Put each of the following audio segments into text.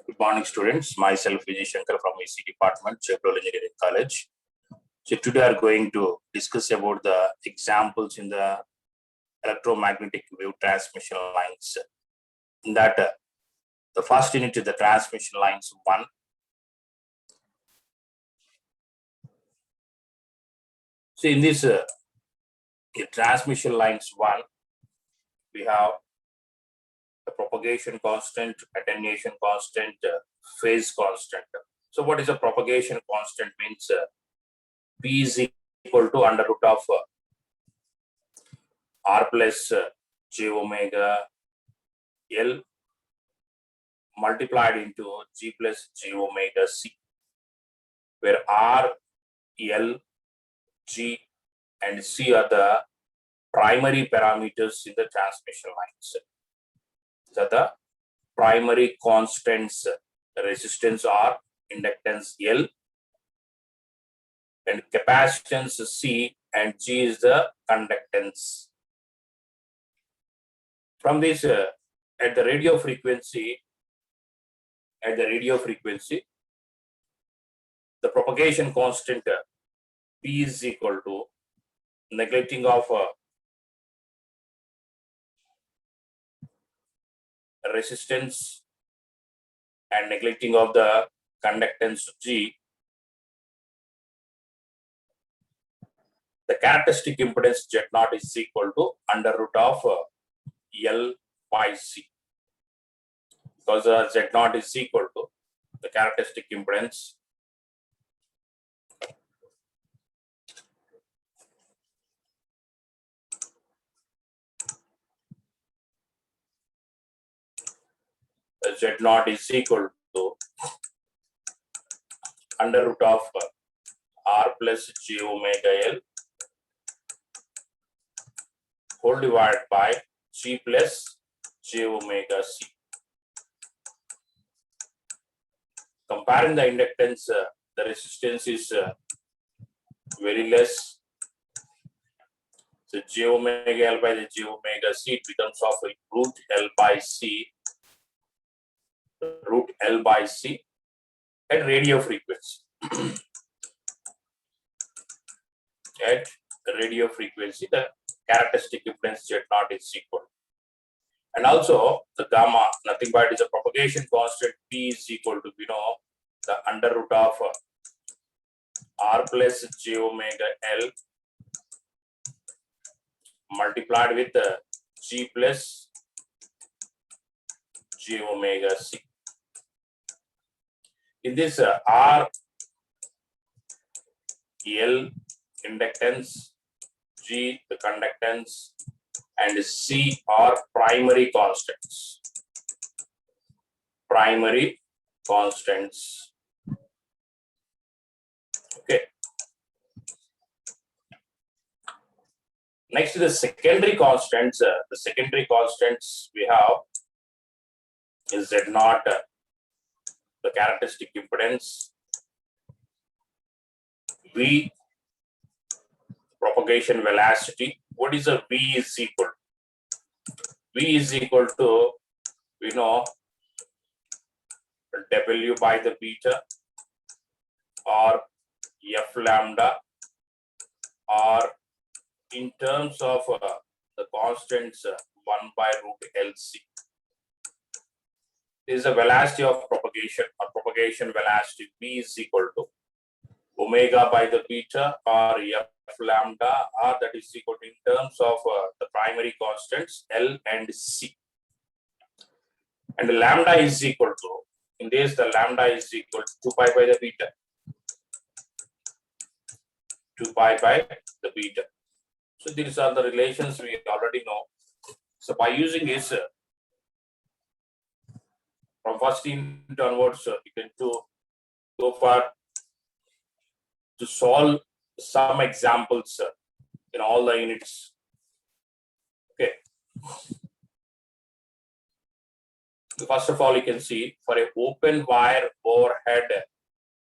Good morning, students. Myself, Vijay Shankar from ECE Department, Chevrolet Engineering College. So today we are going to discuss about the examples in the electromagnetic wave transmission lines. In that, the first unit is the transmission lines 1. So in this the transmission lines 1, we have the propagation constant, attenuation constant, phase constant. So what is a propagation constant? Means P is equal to under root of R plus J omega L multiplied into G plus J omega C, where R, L, G and C are the primary parameters in the transmission lines. So the primary constants, resistance R, inductance L, and capacitance C, and G is the conductance. From this, at the radio frequency, the propagation constant P is equal to, neglecting of resistance and neglecting of the conductance G, the characteristic impedance Z0 is equal to under root of L by C, because Z0 is equal to the characteristic impedance Z0 is equal to under root of R plus J omega L whole divided by G plus J omega C. Comparing the inductance, the resistance is very less. So J omega L by the J omega C, it becomes of root L by C at radio frequency. At radio frequency, the characteristic impedance Z0 is equal. And also the gamma, nothing but is a propagation constant P is equal to, the under root of R plus J omega L multiplied with G plus J omega C. In this R, L inductance, G the conductance, and C are primary constants. Primary constants. Okay. Next to the secondary constants, the secondary constants we have is Z0, the characteristic impedance, V, propagation velocity. What is a V is equal? V is equal to, W by the beta, or F lambda, or in terms of the constants 1 by root LC. This is the velocity of propagation, or propagation velocity. V is equal to omega by the beta, or F lambda, or that is equal to, in terms of the primary constants L and C. And the lambda is equal to, in this the lambda is equal to 2 pi by the beta. 2 pi by the beta. So these are the relations we already know. So by using this, from first unit onwards, you can go for to solve some examples in all the units. Okay. First of all, you can see for a open wire overhead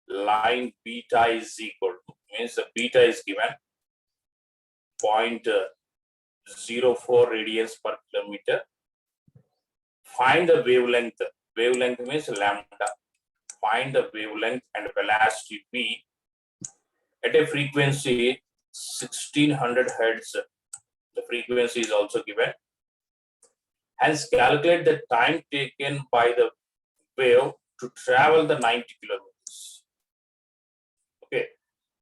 line, beta is equal to, means the beta is given 0.04 radians per kilometer. Find the wavelength wavelength means lambda. Find the wavelength and velocity v at a frequency 1600 hertz. The frequency is also given. Hence, calculate the time taken by the wave to travel the 90 kilometers. Okay.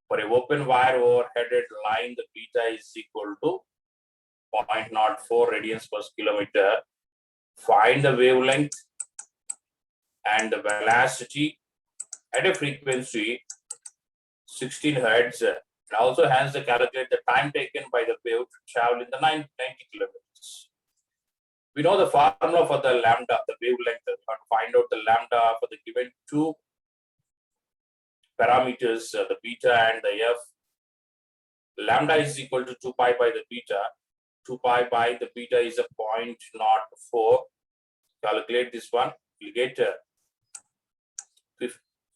For a open wire overheaded line, the beta is equal to 0.04 radians per kilometer. Find the wavelength and the velocity at a frequency 16 hertz. And also hence the calculate the time taken by the wave to travel in the 90 kilometers. We know the formula for the lambda, the wavelength. We have to find out the lambda for the given two parameters, the beta and the f. Lambda is equal to 2 pi by the beta. 2 pi by the beta is a 0.04. Calculate this one. You get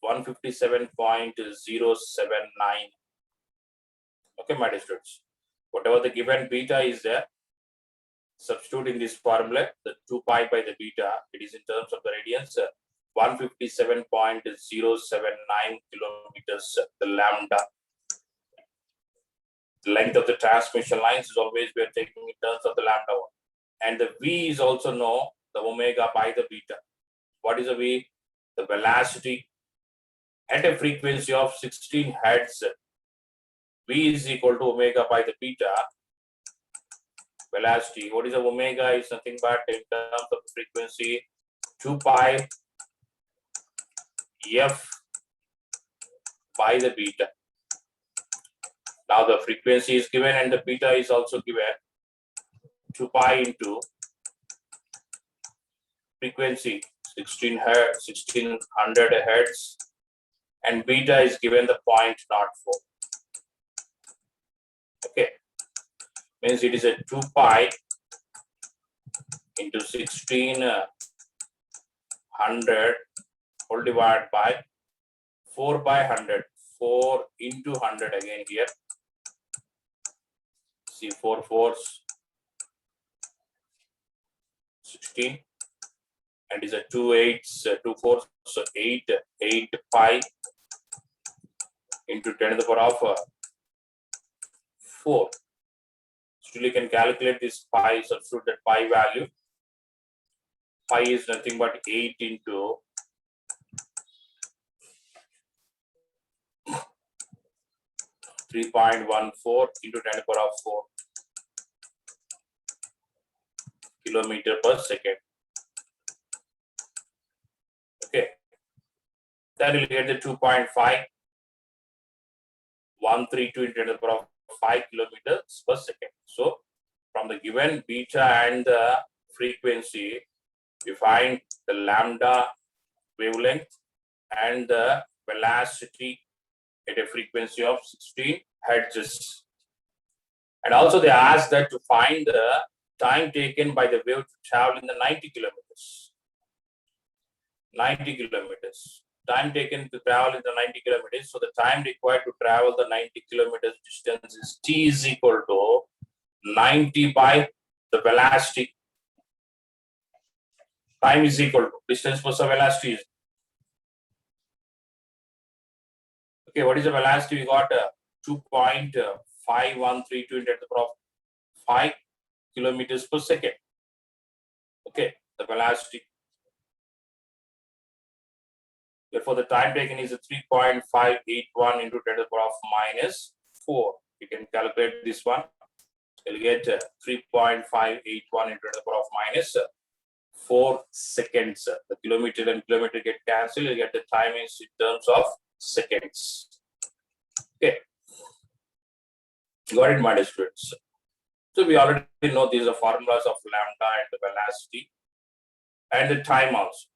157.079. Okay, my dear students. Whatever the given beta is there, substitute in this formula, the 2 pi by the beta, it is in terms of the radians, 157.079 kilometers, the lambda. The length of the transmission lines is always we are taking in terms of the lambda one. And the V is also known, the omega by the beta. What is the V? The velocity at a frequency of 16 hertz. V is equal to omega by the beta. Velocity, what is the omega? Is nothing but in terms of the frequency 2 pi f by the beta. Now the frequency is given and the beta is also given. 2 pi into frequency 1600 hertz and beta is given the 0.04. Okay, means it is a 2 pi into 1600 whole divided by 4 by 100. 4 into 100 again here. See 4 fours 16 and is a 2 eights 2 fours, so 8 pi into 10 to the power of 4. Still you can calculate this pi, substitute that pi value. Pi is nothing but 8 into 3.14 into 10 to the power of 4 kilometer per second. Okay. Then you'll get the 2.5132 into 10 to the power of 5 kilometers per second. So from the given beta and the frequency, we find the lambda wavelength and the velocity at a frequency of 16 hertz. And also they ask that to find the time taken by the wave to travel in the 90 kilometers. 90 kilometers. Time taken to travel in the 90 kilometers. So the time required to travel the 90 kilometers distance is t is equal to 90 by the velocity. Time is equal to distance plus the velocity is. Okay, what is the velocity? We got 2.5132 into the power of 5 kilometers per second. Okay, the velocity. Therefore, the time taken is a 3.581 into 10 to the power of minus 4. You can calculate this one. You'll get 3.581 into 10 to the power of minus 4 seconds. The kilometer and kilometer get cancelled. You get the time in terms of seconds. Okay. Got it, my dear students. So we already know these are formulas of lambda and the velocity and the time also.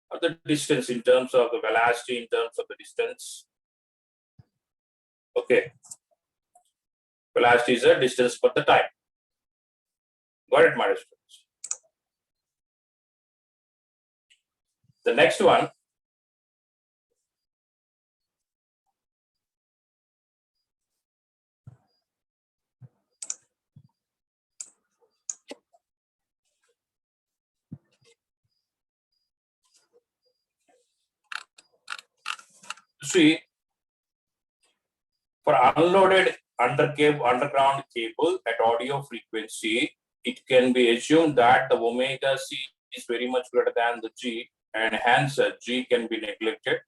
Or the distance in terms of the velocity, in terms of the distance. Okay. Velocity is a distance for the time. Got it, my dear students. The next one. see, for unloaded underground cable at audio frequency, it can be assumed that the omega c is very much greater than the g, and hence g can be neglected.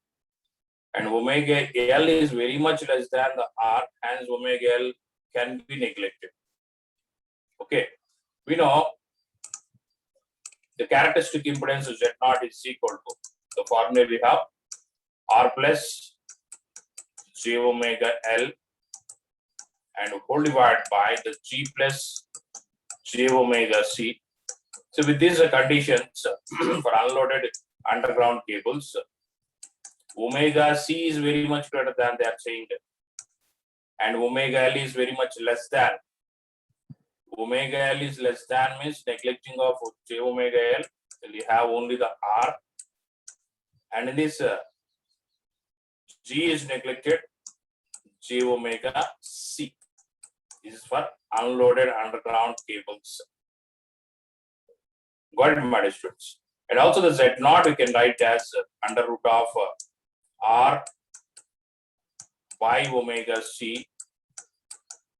And omega L is very much less than the R, hence omega L can be neglected. Okay, we know the characteristic impedance of Z0 is equal to the formula we have R plus J omega L and whole divided by the G plus J omega C. So with these conditions for unloaded underground cables, omega C is very much greater than they are saying, and omega L is very much less than. Omega L is less than means neglecting of J omega L, we have only the R, and in this G is neglected, J omega C. This is for unloaded underground cables. Got it, my dear students? And also the Z0 we can write as under root of R by omega C,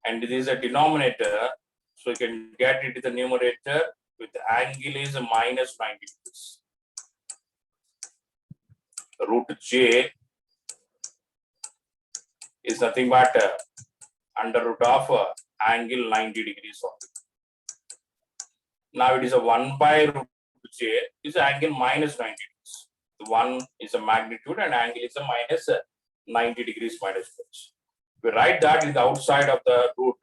and this is a denominator, so you can get it in the numerator with the angle is minus 90 degrees. Root J is nothing but under root of angle 90 degrees only. Now it is a 1 by root J is angle minus 90 degrees. The 1 is a magnitude and angle is a minus 90 degrees minus. We write that in the outside of the root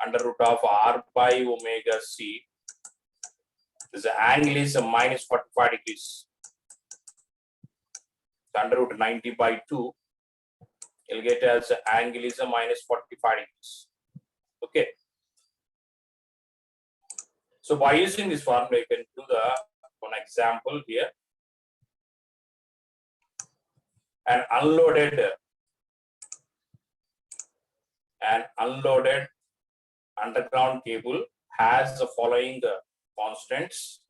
under root of R by omega C. This angle is a minus 45 degrees. The under root 90 by 2. You'll get as angle is a minus 45 degrees. Okay. So by using this formula, you can do the one example here. An unloaded underground cable has the following constants.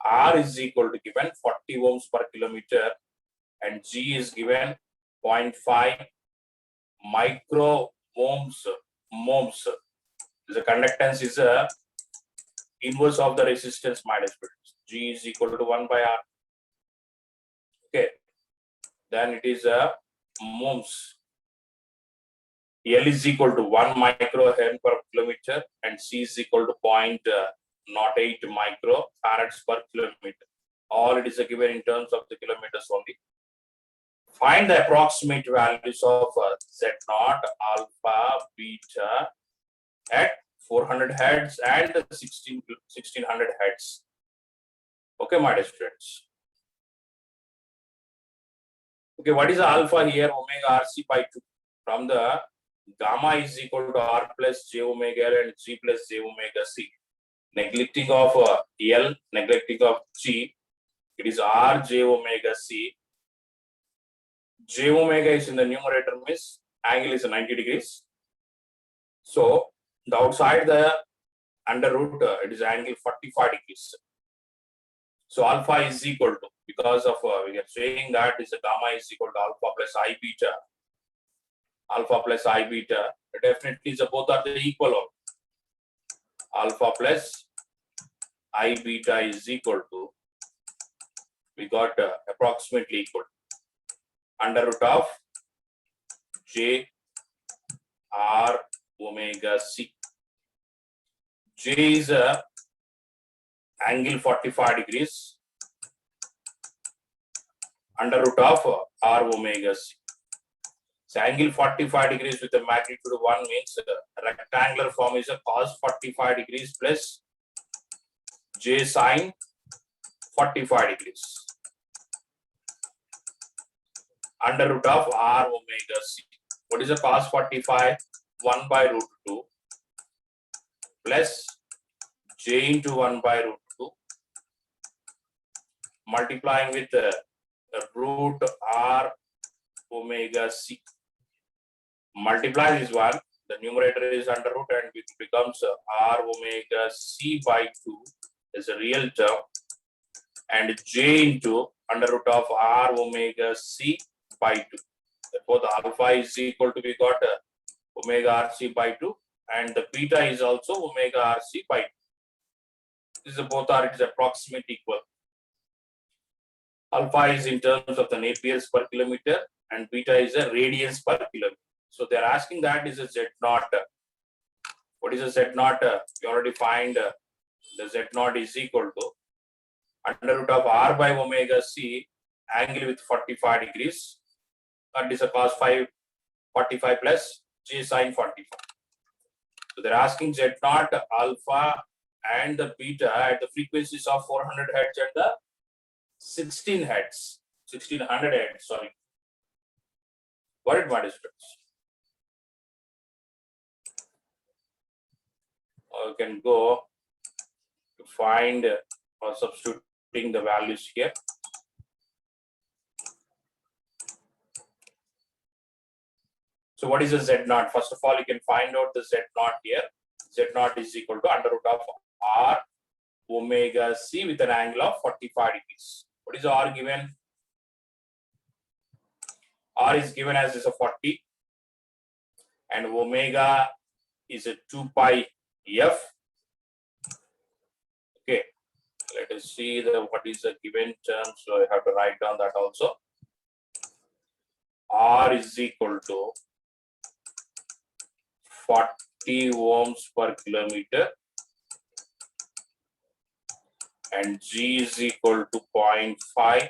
R is equal to given 40 ohms per kilometer, and G is given 0.5 micro ohms. The conductance is a inverse of the resistance minus G is equal to 1 by R. Okay, then it is a ohms. L is equal to 1 microfarad per kilometer and C is equal to 0.08 microfarads per kilometer. All it is given in terms of the kilometers only. Find the approximate values of Z0, alpha, beta at 400 hertz and 1600 hertz. Okay, my dear students. Okay, what is alpha here? Omega RC by 2. From the gamma is equal to R plus J omega L and G plus J omega C. Neglecting of L, neglecting of G, it is R J omega C. J omega is in the numerator, means angle is 90 degrees. So the outside the under root, it is angle 45 degrees. So alpha is equal to, because of we are saying that is a gamma is equal to alpha plus I beta. Alpha plus I beta, definitely is both are the equal of alpha plus I beta is equal to, we got approximately equal under root of J R omega C. J is angle 45 degrees under root of R omega C. So angle 45 degrees with a magnitude of 1 means rectangular form is a cos 45 degrees plus J sine 45 degrees under root of R omega C. What is a cos 45? 1 by root 2 plus J into 1 by root 2 multiplying with root R omega C. Multiply this one, the numerator is under root and it becomes R omega C by 2 is a real term, and J into under root of R omega C by 2. Therefore, the alpha is equal to, we got omega RC by 2, and the beta is also omega RC by 2. These are both are, it is approximate equal. Alpha is in terms of the Napiers per kilometer, and beta is a radians per kilometer. So they are asking that is a Z naught. What is a Z naught? You already find the Z naught is equal to under root of R by omega C angle with 45 degrees. That is a cos 45 plus J sin 45. So they're asking Z naught, alpha, and the beta at the frequencies of 400 hertz and the 16 hertz, 1600 hertz. Sorry. Got it, my students? You can go to find or substituting the values here. So what is the Z naught? First of all, you can find out the Z naught here. Z naught is equal to under root of R omega C with an angle of 45 degrees. What is R given? R is given as is a 40, and omega is a 2 pi F. Okay, let us see what is the given term. So I have to write down that also. R is equal to 40 ohms per kilometer, and G is equal to 0.5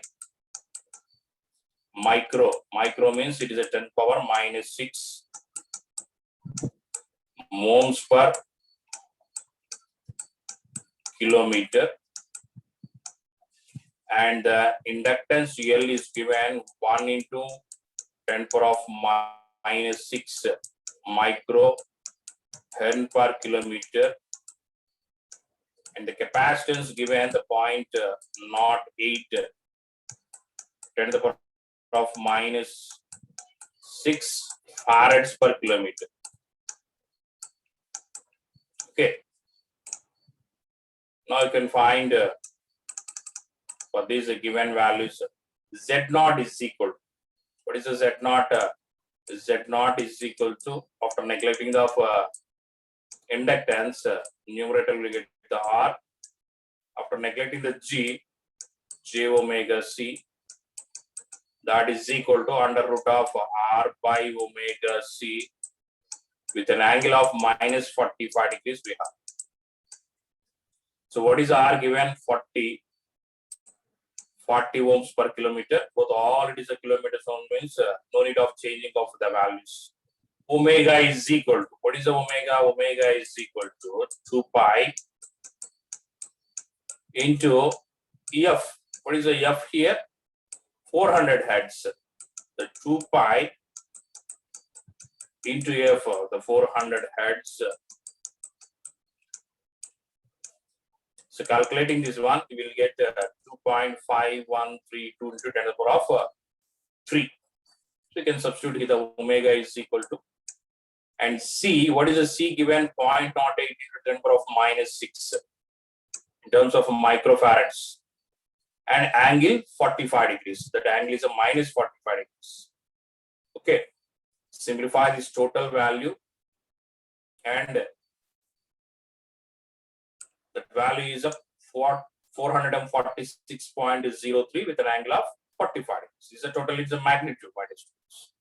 micro. Micro means it is a 10 power minus 6 ohms per kilometer, and the inductance L is given 1 into 10 power of minus 6 micro Henry per kilometer, and the capacitance given the 0.08 10 to the power of minus 6 farads per kilometer. Okay. Now you can find for these given values, Z naught is equal. What is the Z naught? Z naught is equal to, after neglecting the inductance, numerator will get the R. After neglecting the G, J omega C, that is equal to under root of R by omega C with an angle of minus 45 degrees we have. So what is R given? 40 ohms per kilometer. Both all it is a kilometer sound means no need of changing of the values. Omega is equal to, what is the omega? Omega is equal to 2 pi into F. What is the F here? 400 hertz. The 2 pi into F, the 400 hertz. So calculating this one, we will get 2.5132 into 10 to the power of 3. So you can substitute here the omega is equal to, and C, what is the C given? 0.08 into 10 to the power of minus 6 in terms of microfarads, and angle 45 degrees. That angle is a minus 45 degrees. Okay, simplify this total value, and the value is a 446.03 with an angle of 45 degrees. This is a total, it's a magnitude, my students.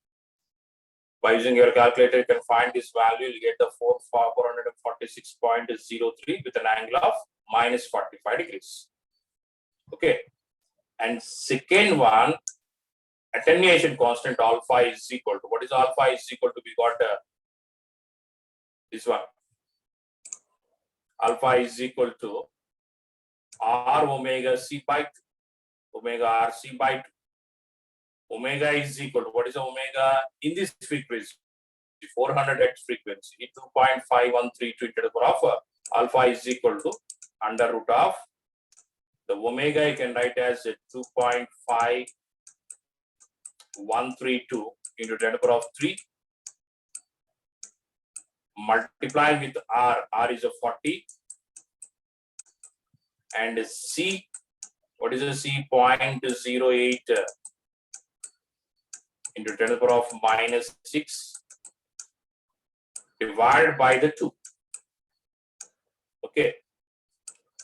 By using your calculator, you can find this value, you get the 446.03 with an angle of minus 45 degrees. Okay. And second one, attenuation constant alpha is equal to, what is alpha is equal to? We got this one. Alpha is equal to R omega C by 2, omega R C by 2. Omega is equal to, what is omega in this frequency? 400 hertz frequency, 2.5132 into the power of alpha is equal to under root of the omega, you can write as 2.5132 into 10 to the power of 3 multiplied with R. R is a 40, and C What is the C? 0.08 into 10 to the power of minus 6 divided by the 2. Okay,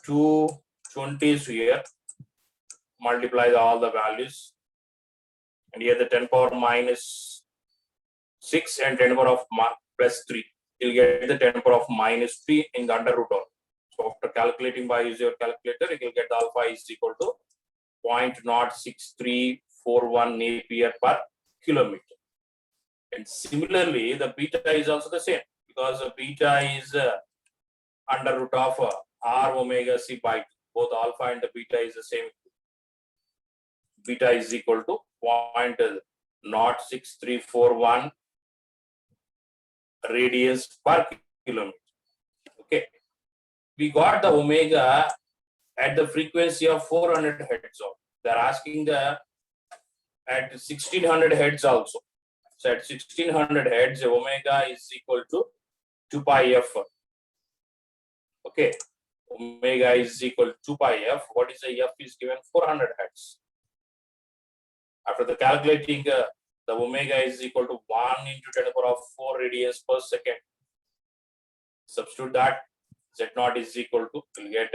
2 20s here, multiply all the values, and here the 10 power minus 6 and 10 power of plus 3. You'll get the 10 power of minus 3 in the under root of. So after calculating by use your calculator, you will get alpha is equal to 0.06341 Napier per kilometer. And similarly, the beta is also the same, because the beta is under root of r omega c by 2. Both alpha and the beta is the same. Beta is equal to 0.06341 radians per kilometer. Okay, we got the omega at the frequency of 400 hertz. They're asking the at 1600 hertz also. So at 1600 hertz, omega is equal to 2 pi f. Okay, omega is equal to 2 pi f. What is the f is given? 400 hertz. After the calculating, the omega is equal to 1 into 10 to the power of 4 radians per second. Substitute that, z naught is equal to, you'll get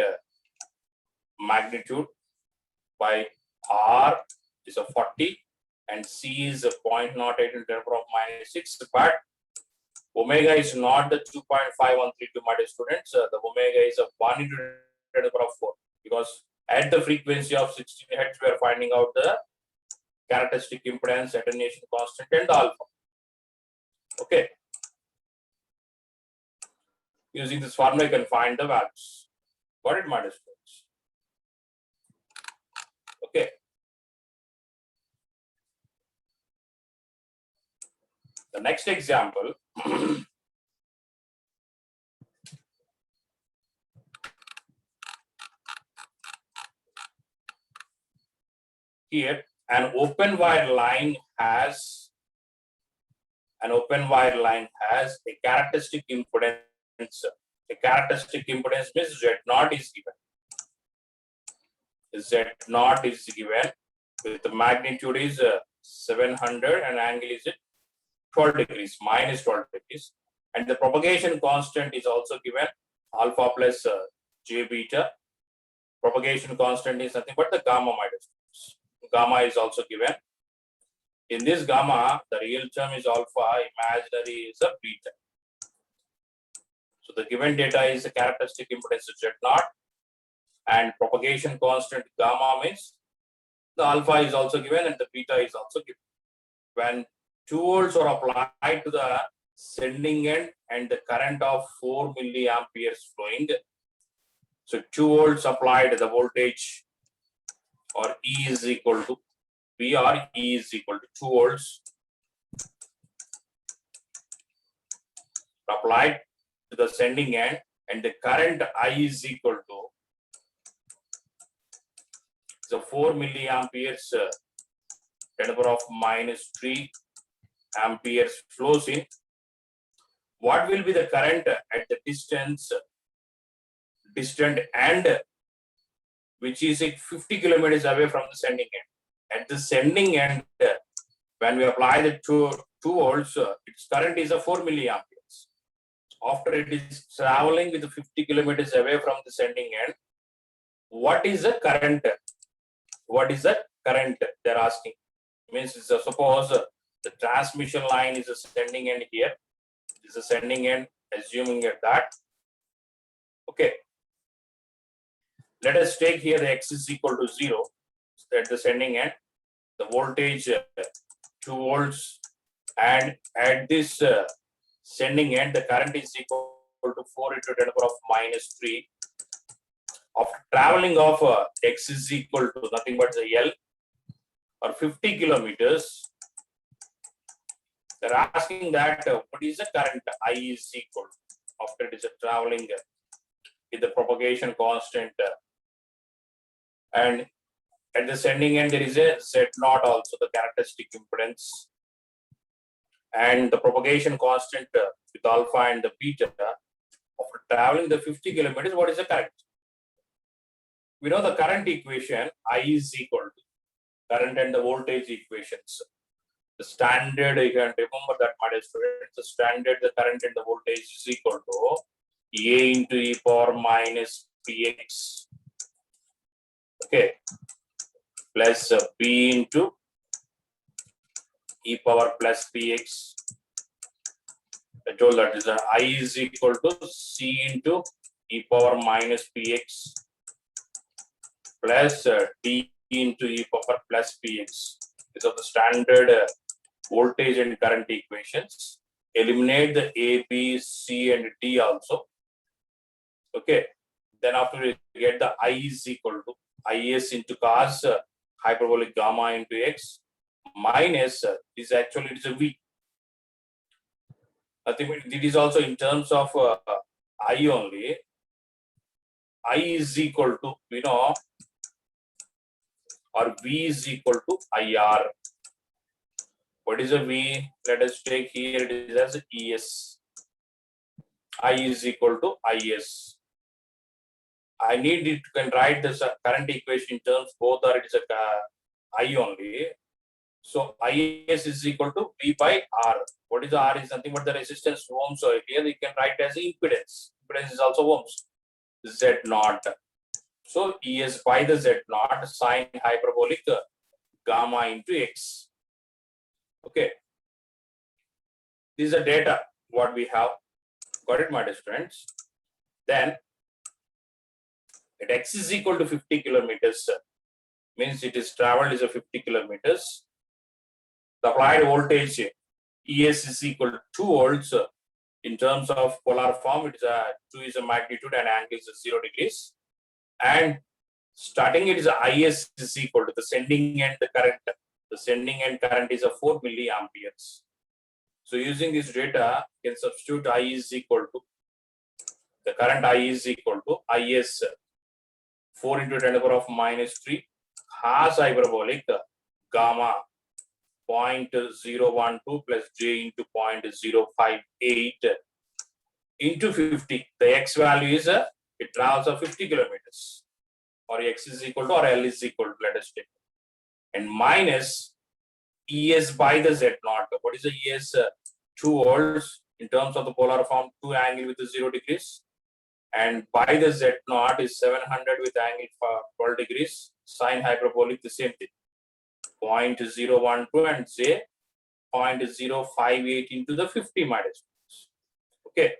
magnitude by r is a 40 and c is a 0.08 into 10 to the power of minus 6. But omega is not the 2.5132, my dear students. The omega is a 1 into 10 to the power of 4, because at the frequency of 16 hertz, we are finding out the characteristic impedance, attenuation constant, and alpha. Okay. Using this formula, you can find the values. Got it, my dear students? Okay. The next example. Here, an open wire line has a characteristic impedance. A characteristic impedance means Z naught is given. Z naught is given with the magnitude is 700 and angle is 12 degrees, minus 12 degrees. And the propagation constant is also given, alpha plus j beta. Propagation constant is nothing but the gamma minus. Gamma is also given. In this gamma, the real term is alpha, imaginary is a beta. So the given data is a characteristic impedance Z naught, and propagation constant gamma means the alpha is also given and the beta is also given. When 2 volts are applied to the sending end and the current of 4 milliamperes flowing, so 2 volts applied, the voltage or E is equal to V, or E is equal to 2 volts applied to the sending end, and the current I is equal to the 4 milliamperes 10 to the power of minus 3 amperes flows in. What will be the current at the distant end, which is 50 kilometers away from the sending end? At the sending end, when we apply the 2 volts, its current is a 4 milliamperes. After it is traveling with 50 kilometers away from the sending end, what is the current? What is the current they're asking? Means suppose the transmission line is a sending end here. This is a sending end, assuming that. Okay. Let us take here the x is equal to 0 at the sending end. The voltage 2 volts, and at this sending end, the current is equal to 4 into 10 to the power of minus 3. After traveling of x is equal to nothing but the L, or 50 kilometers, they're asking that what is the current I is equal after it is traveling with the propagation constant, and at the sending end there is a Z naught also, the characteristic impedance, and the propagation constant with alpha and the beta. After traveling the 50 kilometers, what is the current? We know the current equation, I is equal to current and the voltage equations. The standard, you can remember that, my dear students, the standard, the current and the voltage is equal to A into e power minus Px, okay, plus B into e power plus Px. I told that is I is equal to C into e power minus Px plus D into e power plus Px. These are the standard voltage and current equations. Eliminate the A, B, C, and D also. Okay. Then after we get the I is equal to Is into cos hyperbolic gamma into X minus is actually it's a V. I think it is also in terms of I only. I is equal to, you know, or V is equal to IR. What is a V? Let us take here it is as ES. I is equal to IS. I need it can write this current equation in terms both are it is a I only. So IS is equal to V by R. What is R? Is nothing but the resistance ohms. So here you can write as impedance. Impedance is also ohms. Z naught. So ES by the Z naught sine hyperbolic gamma into X. Okay. These are data what we have. Got it, my dear friends? Then at X is equal to 50 kilometers means it is traveled is a 50 kilometers. The applied voltage ES is equal to 2 volts. In terms of polar form, it is a 2 is a magnitude and angle is 0 degrees. And starting it is a IS is equal to the sending end the current. The sending end current is a 4 milliamperes. So using this data, you can substitute I is equal to the current I is equal to IS 4 into 10 to the power of minus 3 cos hyperbolic gamma 0.012 plus j into 0.058 into 50. The x value is it travels 50 kilometers, or x is equal to or L is equal to, let us take, and minus ES by the Z naught. What is the ES? 2 volts in terms of the polar form, 2 angle with the 0 degrees, and by the Z naught is 700 with angle for 12 degrees, sine hyperbolic the same thing, 0.012 and J 0.058 into the 50 minus. Okay,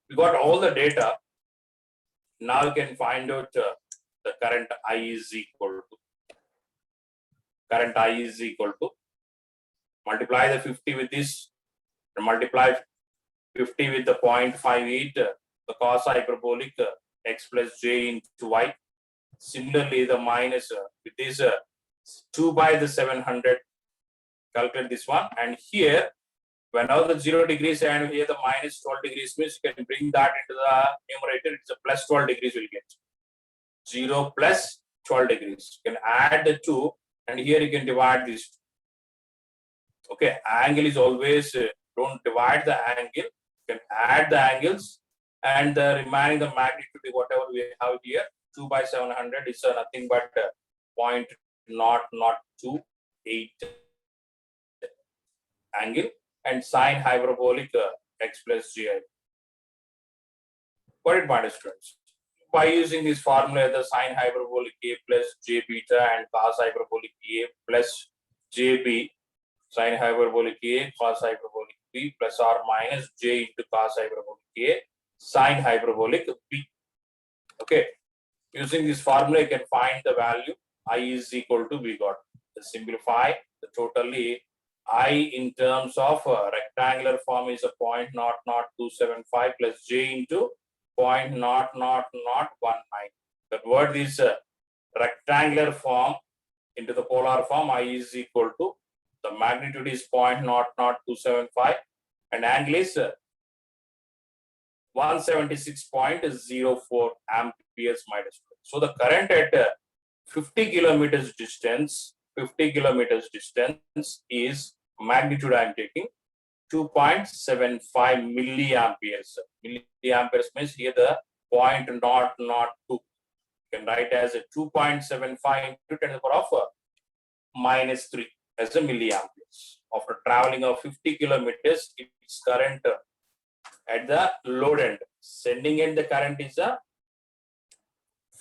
we got all the data. Now you can find out the current I is equal to. Current I is equal to, multiply the 50 with this, and multiply 50 with the 0.58, the cos hyperbolic x plus j into y. Similarly, the minus with this 2 by the 700, calculate this one, and here whenever the 0 degrees and here the minus 12 degrees means you can bring that into the numerator, it's a plus 12 degrees will get. 0 plus 12 degrees. You can add the 2 and here you can divide this. Okay, angle is always, don't divide the angle, you can add the angles and the remaining the magnitude, whatever we have here, 2 by 700 is nothing but 0.0028 angle and sine hyperbolic x plus j. Got it, my students? By using this formula, the sine hyperbolic a plus j beta and cos hyperbolic a plus jb, sine hyperbolic a cos hyperbolic b plus or minus j into cos hyperbolic a sine hyperbolic b. Okay, using this formula, you can find the value I is equal to, we got to simplify the totally I in terms of rectangular form is a 0.00275 plus j into 0.00019. That word is rectangular form into the polar form. I is equal to, the magnitude is 0.00275 and angle is 176.04 amperes minus. So the current at 50 kilometers distance is magnitude I am taking 2.75 milliamperes. Milliamperes means here the 0.002. You can write as a 2.75 into 10 to the power of minus 3 as a milliamperes. After traveling of 50 kilometers, its current at the load end, sending end the current is a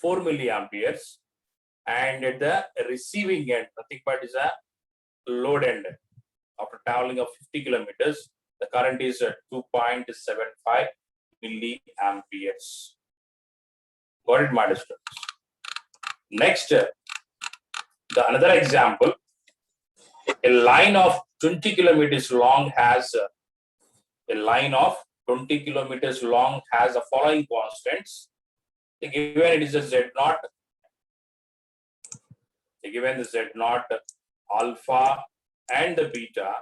4 milliamperes, and at the receiving end, nothing but is a load end. After traveling of 50 kilometers, the current is 2.75 milliamperes. Got it, my students? Next, another example. A line of 20 kilometers long has the following constants. Given it is a Z0, given the Z0, alpha and the beta,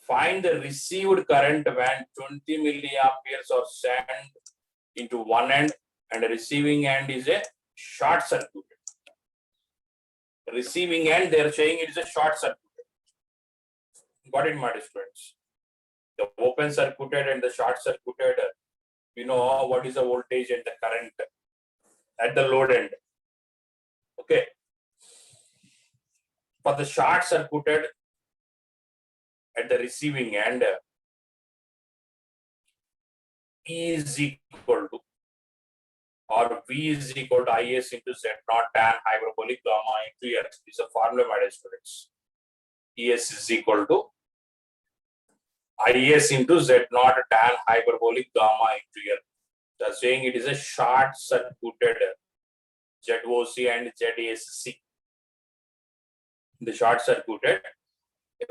find the received current when 20 milliamperes are sent into one end and the receiving end is a short circuit. Receiving end, they are saying it is a short circuit. Got it, my students? The open circuited and the short circuited, we know what is the voltage and the current at the load end. Okay. For the short circuited at the receiving end, E is equal to, or V is equal to IS into Z0 tan hyperbolic gamma into X. This is a formula, my students. ES is equal to IS into Z0 tan hyperbolic gamma into L. They're saying it is a short circuited ZOC and ZSC. The short circuited,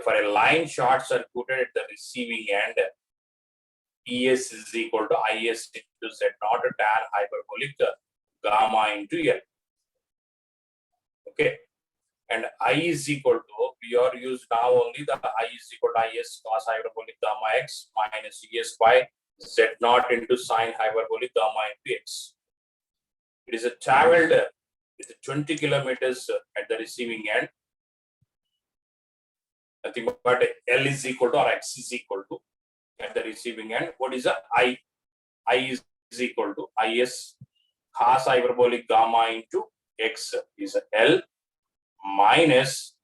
for a line short circuited at the receiving end, ES is equal to IS into Z0 tan hyperbolic gamma into L. Okay. And I is equal to, we are used now only the I is equal to IS cos hyperbolic gamma X minus ES by Z0 into sine hyperbolic gamma into X. It is a traveled with 20 kilometers at the receiving end. Nothing but L is equal to or X is equal to at the receiving end. What is the I? I is equal to IS cos hyperbolic gamma into X is L minus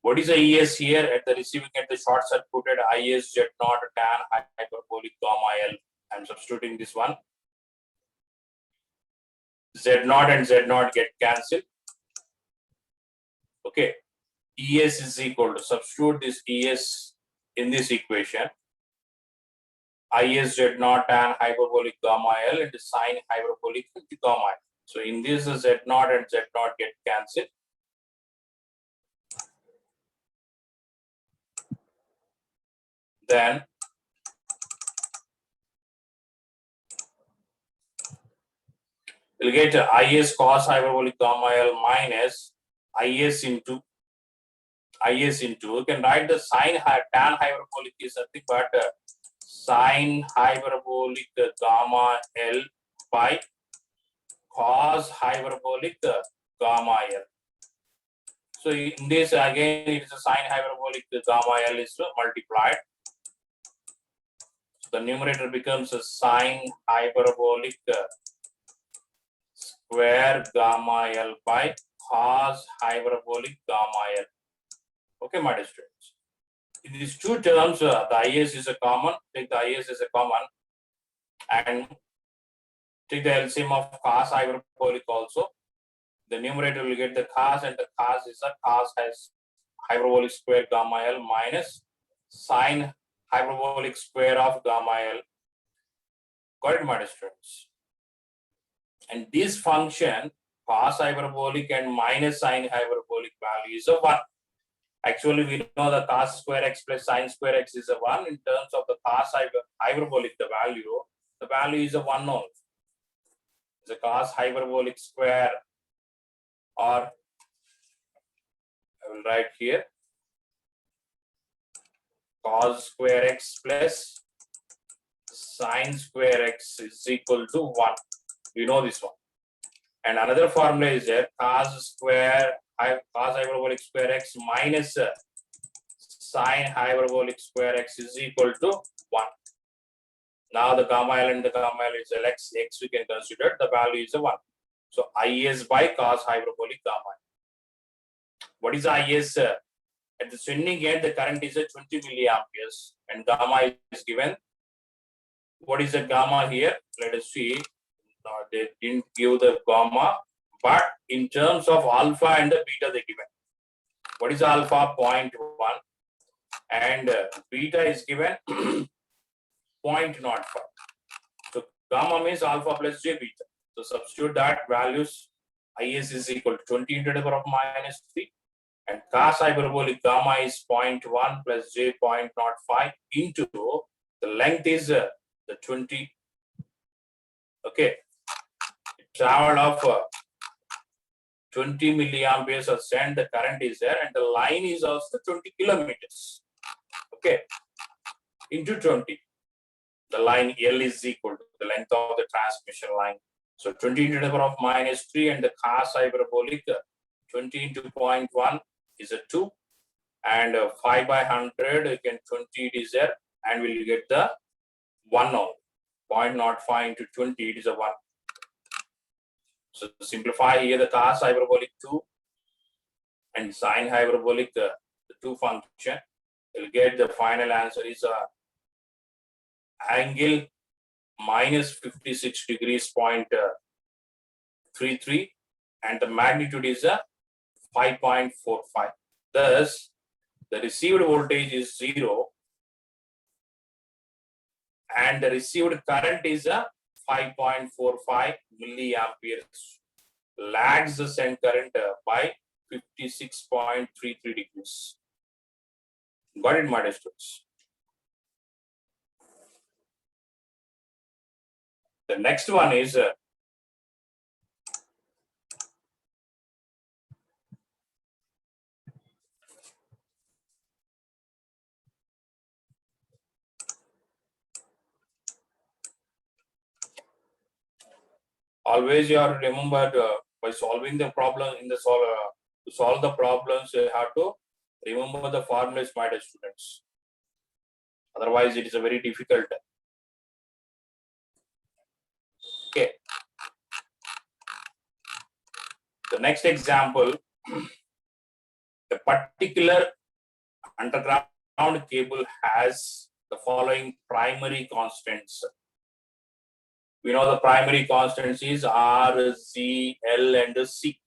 what is the ES here at the receiving end, the short circuited IS Z0 tan hyperbolic gamma L. I'm substituting this one. Z0 and Z0 get cancelled. Okay. ES is equal to, substitute this ES in this equation. IS Z0 tan hyperbolic gamma L into sine hyperbolic gamma L. So in this, Z0 and Z0 get cancelled. Then we'll get IS cos hyperbolic gamma L minus IS into, you can write the sine tan hyperbolic is nothing but sine hyperbolic gamma L by cos hyperbolic gamma L. So in this again, it is a sine hyperbolic gamma L is multiplied. So the numerator becomes a sine hyperbolic square gamma L by cos hyperbolic gamma L. Okay, my dear students. In these two terms, the IS is a common. Take the IS as a common, and take the LCM of cos hyperbolic also. The numerator will get the cos, and the cos is a cos has hyperbolic square gamma L minus sine hyperbolic square of gamma L. Got it, my dear students? And this function, cos hyperbolic and minus sine hyperbolic value is a 1. Actually, we know the cos square x plus sine square x is a 1. In terms of the cos hyperbolic, the value is a 1 only. It's a cos hyperbolic square, or I will write here cos square x plus sine square x is equal to 1. We know this one. And another formula is there, cos hyperbolic square x minus sine hyperbolic square x is equal to 1. Now the gamma L and the gamma L is L x we can consider the value is a 1. So IS by cos hyperbolic gamma. What is IS? At the sending end, the current is a 20 milliamperes and gamma is given. What is the gamma here? Let us see. No, they didn't give the gamma, but in terms of alpha and the beta they given. What is alpha? 0.1 and beta is given 0.05. So gamma means alpha plus j beta. So substitute that values. IS is equal to 20 into the power of minus 3 and cos hyperbolic gamma is 0.1 plus j 0.05 into the length is the 20. Okay, travel of 20 milliamperes of send, the current is there and the line is also 20 kilometers. Okay, into 20. The line L is equal to the length of the transmission line. So 20 into the power of minus 3 and the cos hyperbolic 20 into 0.1 is a 2 and 5 by 100 you can 20 it is there and we'll get the 1 now. 0.05 into 20 it is a 1. So to simplify here the cos hyperbolic 2 and sine hyperbolic the 2 function, you'll get the final answer is a angle minus 56 degrees 0.33 and the magnitude is a 5.45. Thus, the received voltage is 0 and the received current is a 5.45 milliamperes. Lags the send current by 56.33 degrees. Got it, my dear students? The next one is always you have to remember by solving the problem in the to solve the problems you have to remember the formulas, my dear students. Otherwise, it is a very difficult. Okay. The next example, a particular underground cable has the following primary constants. We know the primary constants is R, Z, L, and C.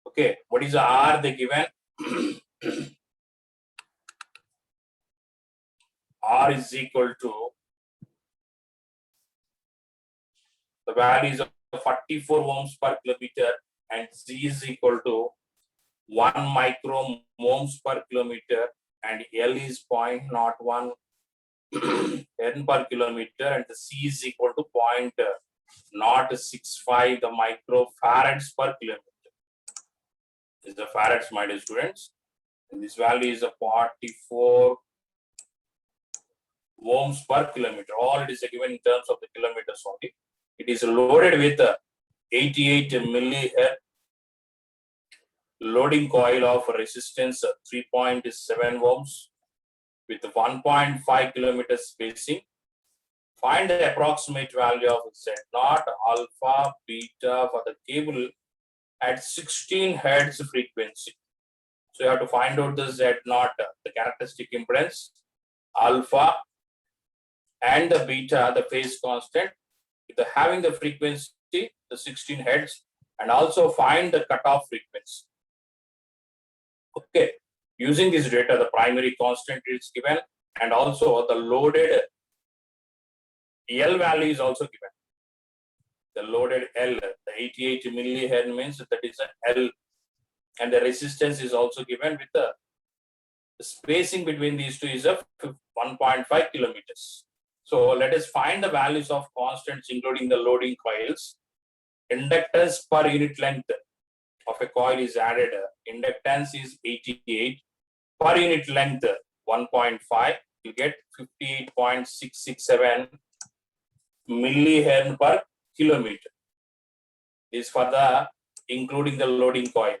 Okay, what is the R they given? R is equal to the values of 44 ohms per kilometer and Z is equal to 1 micro ohms per kilometer and L is 0.01 N per kilometer and the C is equal to 0.065 the microfarads per kilometer. This is the farads, my dear students. And this value is a 44 ohms per kilometer. All it is given in terms of the kilometers only. It is loaded with 88 milliamp loading coil of resistance 3.7 ohms with 1.5 kilometers spacing. Find the approximate value of Z naught, alpha, beta for the cable at 16 hertz frequency. So you have to find out the Z naught, the characteristic impedance, alpha, and the beta, the phase constant, with having the frequency, the 16 hertz, and also find the cutoff frequency. Okay, using this data, the primary constant is given, and also the loaded L value is also given. The loaded L, the 88 millihertz means that is an L, and the resistance is also given with the spacing between these two is of 1.5 kilometers. So let us find the values of constants including the loading coils. Inductance per unit length of a coil is added. Inductance is 88. Per unit length 1.5. You get 58.667 millihertz per kilometer. This is for the including the loading coil.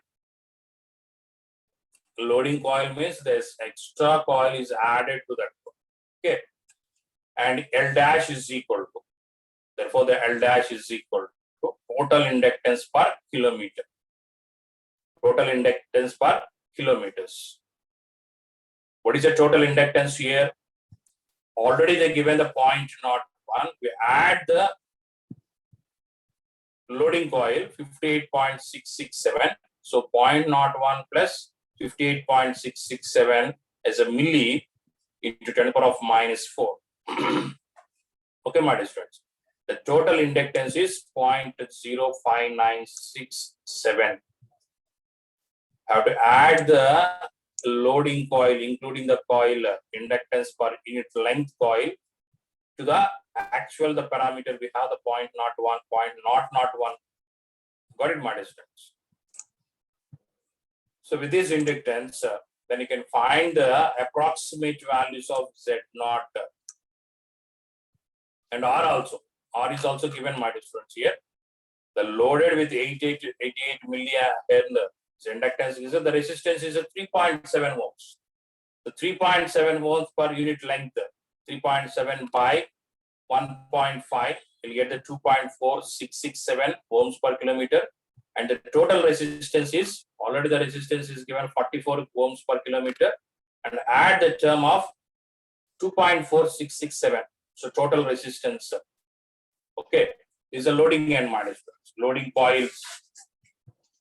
Loading coil means this extra coil is added to that. Okay. And L dash is equal to, therefore the L dash is equal to total inductance per kilometer. Total inductance per kilometers. What is the total inductance here? Already they given the 0.01. We add the loading coil 58.667. So 0.01 plus 58.667 as a milli into 10 to the power of minus 4. Okay, my dear students. The total inductance is 0.05967. Have to add the loading coil, including the coil inductance per unit length coil, to the actual the parameter we have the 0.01, 0.001. Got it, my dear students? So with this inductance, then you can find the approximate values of Z0 and R also. R is also given, my dear students, here. The loaded with 88 milliampere inductance is the resistance is a 3.7 ohms. The 3.7 ohms per unit length, 3.7 by 1.5, you'll get the 2.4667 ohms per kilometer. And the total resistance is, already the resistance is given 44 ohms per kilometer, and add the term of 2.4667. So total resistance. Okay, this is a loading end minus loading coils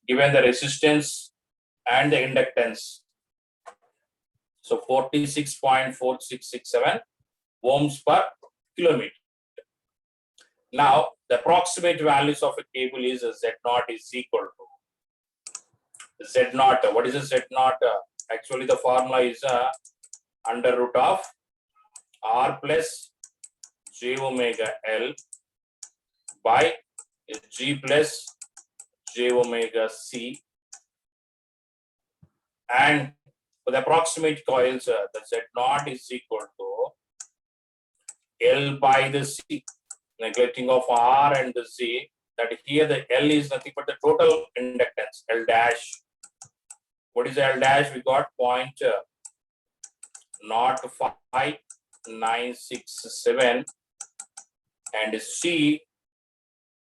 given the resistance and the inductance. So 46.4667 ohms per kilometer. Now the approximate values of a cable is Z0 is equal to Z0. What is a Z0? Actually the formula is under root of R plus J omega L by G plus J omega C, and for the approximate coils, the Z0 is equal to L by the C, neglecting of R and the C, that here the L is nothing but the total inductance, L dash. What is L dash? We got 0.05967, and C,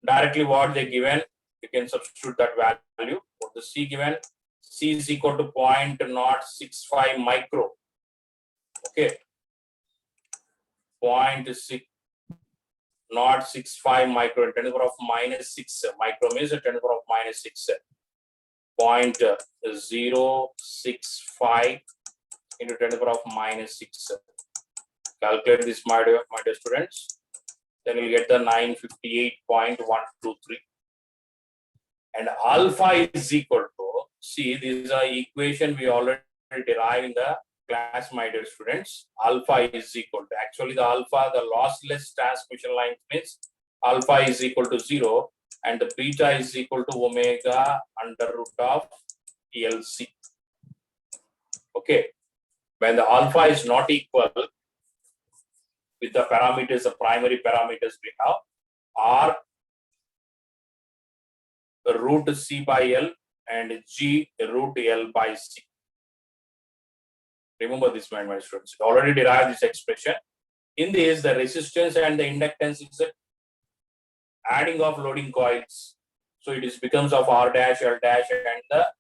directly what they given, you can substitute that value. For the C given, C is equal to 0.065 micro. Okay, 0.065 micro, 10 to the power of minus 6. Micro means 10 to the power of minus 6. 0.065 into 10 to the power of minus 6. Calculate this, my dear students. Then you'll get the 958.123. And alpha is equal to, see, this is an equation we already derived in the class, my dear students. Alpha is equal to, actually the alpha, the lossless transmission line means alpha is equal to 0, and the beta is equal to omega under root of LC. Okay, when the alpha is not equal with the parameters, the primary parameters we have are root C by L and G root L by C. Remember this, my students. Already derived this expression. In this, the resistance and the inductance is adding of loading coils. So it is becomes of R dash, L dash, and the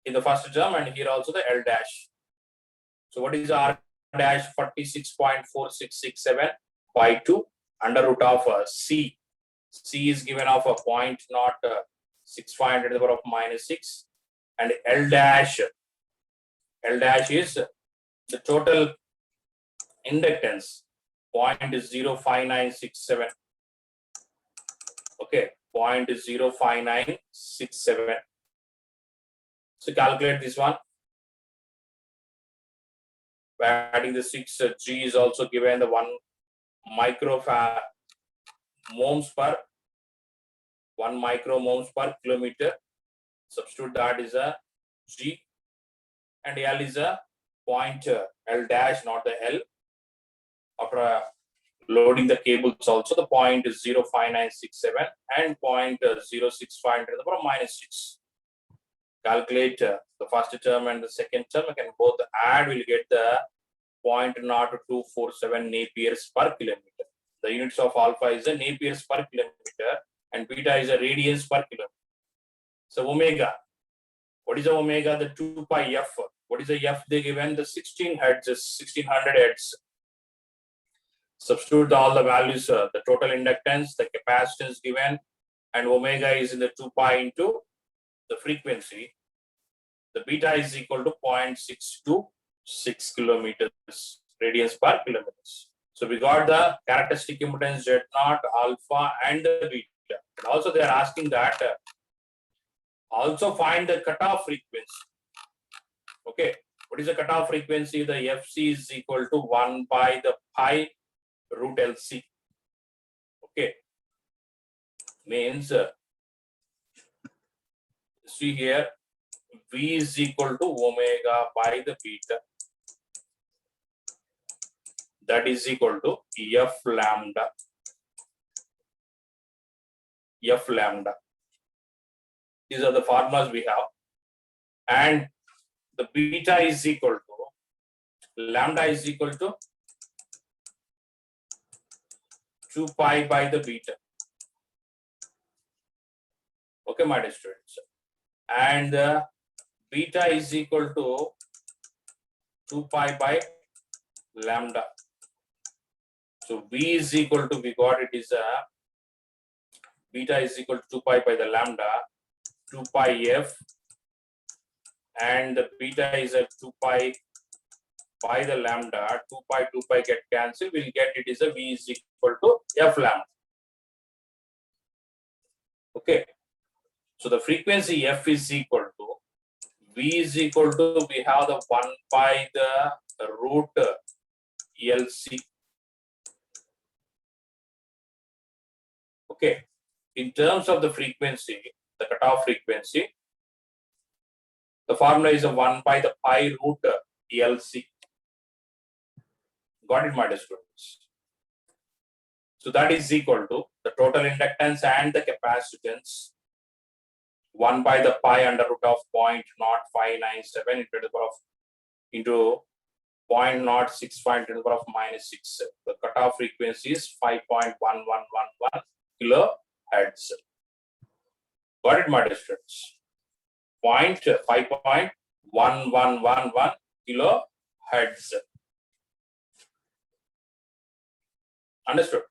in the first term, and here also the L dash. So what is R dash? 46.4667 by 2 under root of C. C is given of a 0.065 to the power of minus 6, and L dash is the total inductance, 0.05967. Okay, 0.05967. So calculate this one. By adding the 6, G is also given the 1 microfarad ohms per 1 micro ohms per kilometer. Substitute that is a G, and L is a point L dash, not the L. After loading the cables also, the 0.05967 and 0.065 to the power minus 6. Calculate the first term and the second term. You can both add, will get the 0.0247 Napiers per kilometer. The units of alpha is the Napiers per kilometer, and and beta is a radians per kilometer. So omega, what is the omega? The 2 pi f. What is the f they given? The 16 hertz, 1600 hertz. Substitute all the values, the total inductance, the capacitance given, and omega is in the 2 pi into the frequency. The beta is equal to 0.626 kilometers radians per kilometers. So we got the characteristic impedance Z0, alpha, and the beta. And also they are asking that also find the cutoff frequency. Okay, what is the cutoff frequency? The FC is equal to 1 by the pi root LC. Okay, means see here, V is equal to omega by the beta. That is equal to F lambda. F lambda. These are the formulas we have. And the beta is equal to, lambda is equal to 2 pi by the beta. Okay, my dear students. And beta is equal to 2 pi by lambda. So V is equal to, we got it is beta is equal to 2 pi by the lambda, 2 pi f, and the beta is a 2 pi by the lambda, 2 pi get cancelled, we'll get it is a V is equal to f lambda. Okay, so the frequency f is equal to, V is equal to, we have the 1 by the root LC. Okay, in terms of the frequency, the cutoff frequency, the formula is a 1 by the pi root LC. Got it, my dear students? So that is equal to the total inductance and the capacitance, 1 by the pi under root of 0.0597 into 0.065 into the power of -6. The cutoff frequency is 5.1111 kilohertz. Got it, my dear students? 5.1111 kilohertz. Understood?